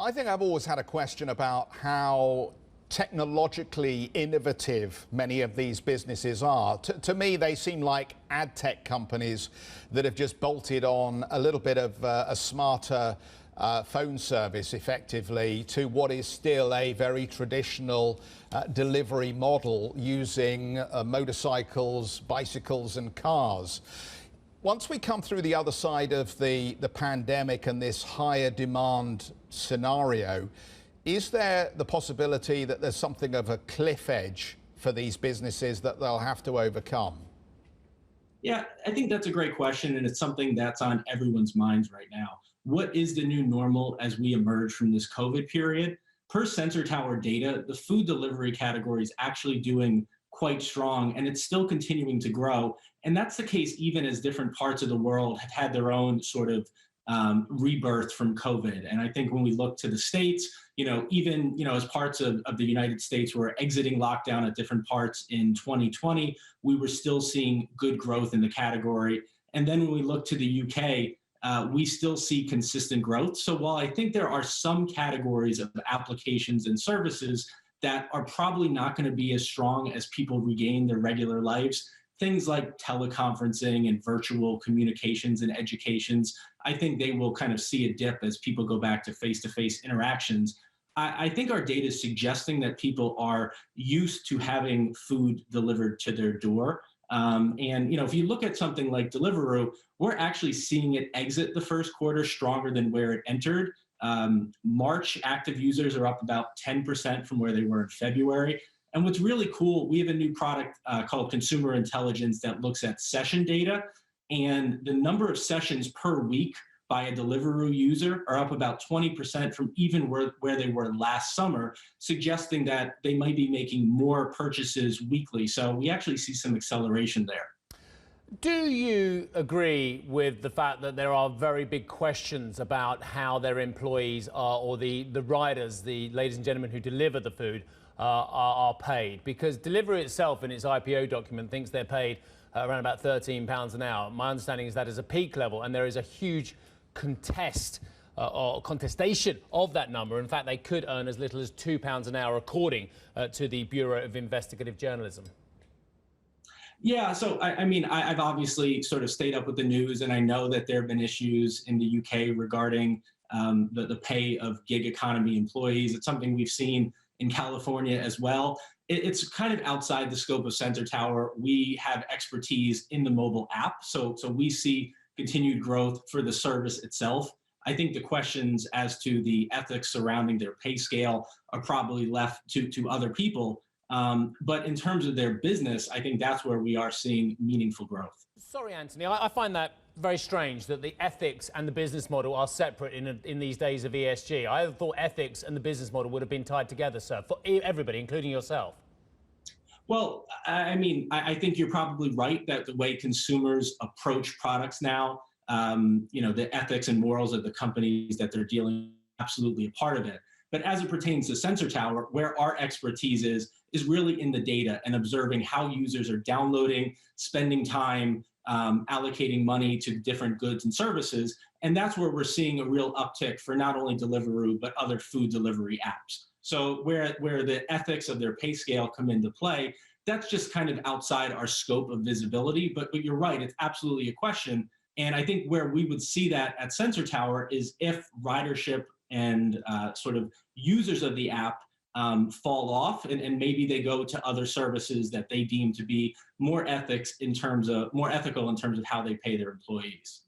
I think I've always had a question about how technologically innovative many of these businesses are. To me, they seem like ad tech companies that have just bolted on a little bit of a smarter phone service effectively to what is still a very traditional delivery model using motorcycles, bicycles and cars. Once we come through the other side of the pandemic and this higher demand scenario, is there the possibility that there's something of a cliff edge for these businesses that they'll have to overcome? Yeah, I think that's a great question, and it's something that's on everyone's minds right now. What is the new normal as we emerge from this COVID period? Per Sensor Tower data, the food delivery category is actually doing quite strong, and it's still continuing to grow. And that's the case even as different parts of the world have had their own sort of rebirth from COVID. And I think when we look to the States, even, as parts of the United States were exiting lockdown at different parts in 2020, we were still seeing good growth in the category. And then when we look to the UK, we still see consistent growth. So while I think there are some categories of applications and services that are probably not going to be as strong as people regain their regular lives, things like teleconferencing and virtual communications and educations, I think they will kind of see a dip as people go back to face-to-face interactions. I think our data is suggesting that people are used to having food delivered to their door. If you look at something like Deliveroo, we're actually seeing it exit the first quarter stronger than where it entered. March active users are up about 10% from where they were in February. And what's really cool, we have a new product called Consumer Intelligence that looks at session data, and the number of sessions per week by a Deliveroo user are up about 20% from even where they were last summer, suggesting that they might be making more purchases weekly. So we actually see some acceleration there. Do you agree with the fact that there are very big questions about how their employees are, or the riders, the ladies and gentlemen who deliver the food, are paid? Because Deliveroo itself in its IPO document thinks they're paid around about £13 an hour. My understanding is that is a peak level, and there is a huge contestation of that number. In fact, they could earn as little as £2 an hour, according to the Bureau of Investigative Journalism. Yeah, so I've obviously sort of stayed up with the news, and I know that there have been issues in the UK regarding the pay of gig economy employees. It's something we've seen in California as well. It's kind of outside the scope of Sensor Tower. We have expertise in the mobile app, so we see continued growth for the service itself. I think the questions as to the ethics surrounding their pay scale are probably left to other people. But in terms of their business, I think that's where we are seeing meaningful growth. Sorry, Anthony, I find that very strange that the ethics and the business model are separate in these days of ESG. I thought ethics and the business model would have been tied together, sir, for everybody, including yourself. Well, I think you're probably right that the way consumers approach products now, the ethics and morals of the companies that they're dealing with, absolutely a part of it. But as it pertains to Sensor Tower, where our expertise is really in the data and observing how users are downloading, spending time, allocating money to different goods and services. And that's where we're seeing a real uptick for not only Deliveroo, but other food delivery apps. So where the ethics of their pay scale come into play, that's just kind of outside our scope of visibility. But you're right, it's absolutely a question. And I think where we would see that at Sensor Tower is if ridership and sort of users of the app fall off, and maybe they go to other services that they deem to be more ethical in terms of how they pay their employees.